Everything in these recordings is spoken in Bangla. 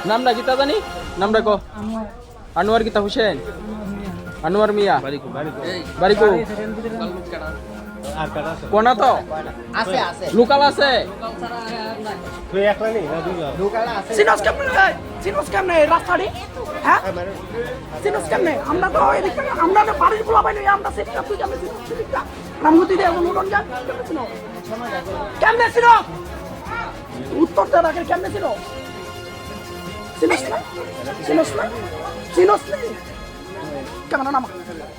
নামটা কিতা জানি নামটা কো আনোয়ার কিতা হুসেন আনোয়ার মিয়া বাড়িকো কোনা তো লোকাল আছে সিনস কেমনে রাস্তাটি হ্যাঁ সিনস কেমনে আমরা তো এদিকে আমরা তো বাড়ির পোলা পাইনি আমরা সেটা তুই কেমনে সিনস রামগতি দে এবং উড়ন যান কেমনে ছিল উত্তরটা রাখে কেমনে ছিল কেমন নাম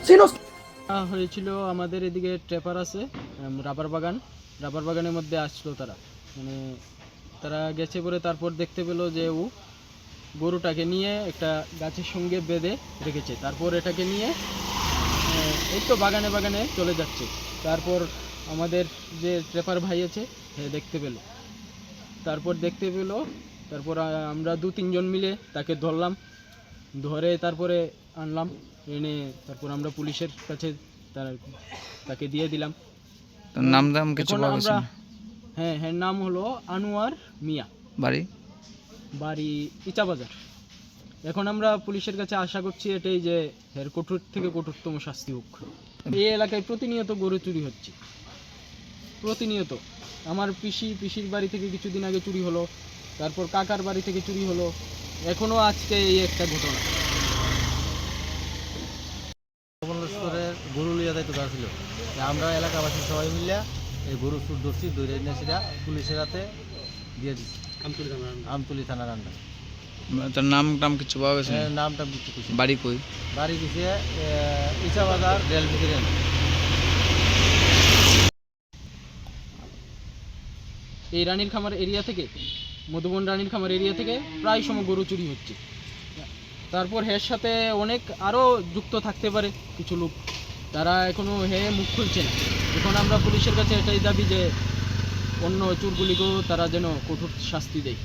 সিনস হয়েছিল আমাদের এদিকে ট্রেপার আছে রাবার বাগানের মধ্যে আসলো তারা মানে তারা গেছে পরে তারপর দেখতে পেলো যে ও গরুটাকে নিয়ে একটা গাছের সঙ্গে বেঁধে রেখেছে তারপর এটাকে নিয়ে এই তো বাগানে চলে যাচ্ছে তারপর আমাদের যে ট্রেপার ভাই আছে সে দেখতে পেলো তারপর আমরা 2-3 জন মিলে তাকে ধরে তারপরে আনলাম এনে তারপর আমরা পুলিশের কাছে তাকে দিয়ে দিলাম নাম কিছু আমরা হ্যাঁ নাম হলো আনোয়ার মিয়া বাড়ি ইচা বাজার এখন আমরা পুলিশের কাছে আশা করছি এটাই যে এর কঠোর থেকে কঠোরতম শাস্তি হোক এই এলাকায় প্রতিনিয়ত গরু চুরি হচ্ছে প্রতিনিয়ত আমার পিসির বাড়ি থেকে কিছুদিন আগে চুরি হলো তারপর কাকার বাড়ি থেকে চুরি হলো এখনো আজকে এই একটা ঘটনা গরু লিয়া যাইতে ছিল আমরা এলাকাবাসী সবাই মিলে এই গরু চুর ধরছি দৈরা সেটা পুলিশের হাতে দিয়ে দিচ্ছি আমতলি থানার আন্ডার তার নাম কিছু পাওয়া গেছে নামটা কিছু কিছু বাড়ি কই বাড়ি দিছে ইচা বাজার রেল ভিতরে এই রানীর খামার এরিয়া থেকে মধুবন রানীর খামার এরিয়া থেকে প্রায় সময় গরু চুরি হচ্ছে তারপর এর সাথে অনেক আরও যুক্ত থাকতে পারে কিছু লোক তারা এখনো মুখ খুলছে না এখন আমরা পুলিশের কাছে এটাই দাবি যে অন্য চোরগুলিকেও তারা যেন কঠোর শাস্তি দেয়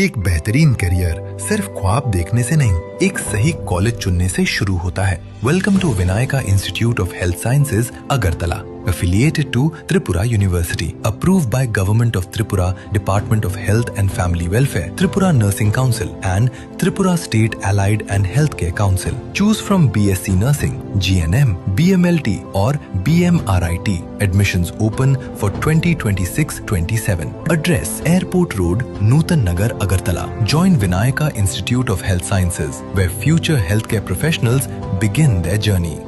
एक बेहतरीन करियर सिर्फ ख्वाब देखने से नहीं एक सही कॉलेज चुनने से शुरू होता है welcome to Vinayaka institute of health sciences Agartala affiliated to Tripura University approved by Government of Tripura Department of Health and Family Welfare Tripura Nursing Council and Tripura State Allied and Healthcare Council choose from BSc Nursing GNM BMLT or BMRIT admissions open for 2026-27 address Airport Road Nutan Nagar Agartala join Vinayaka Institute of Health Sciences where future healthcare professionals begin their journey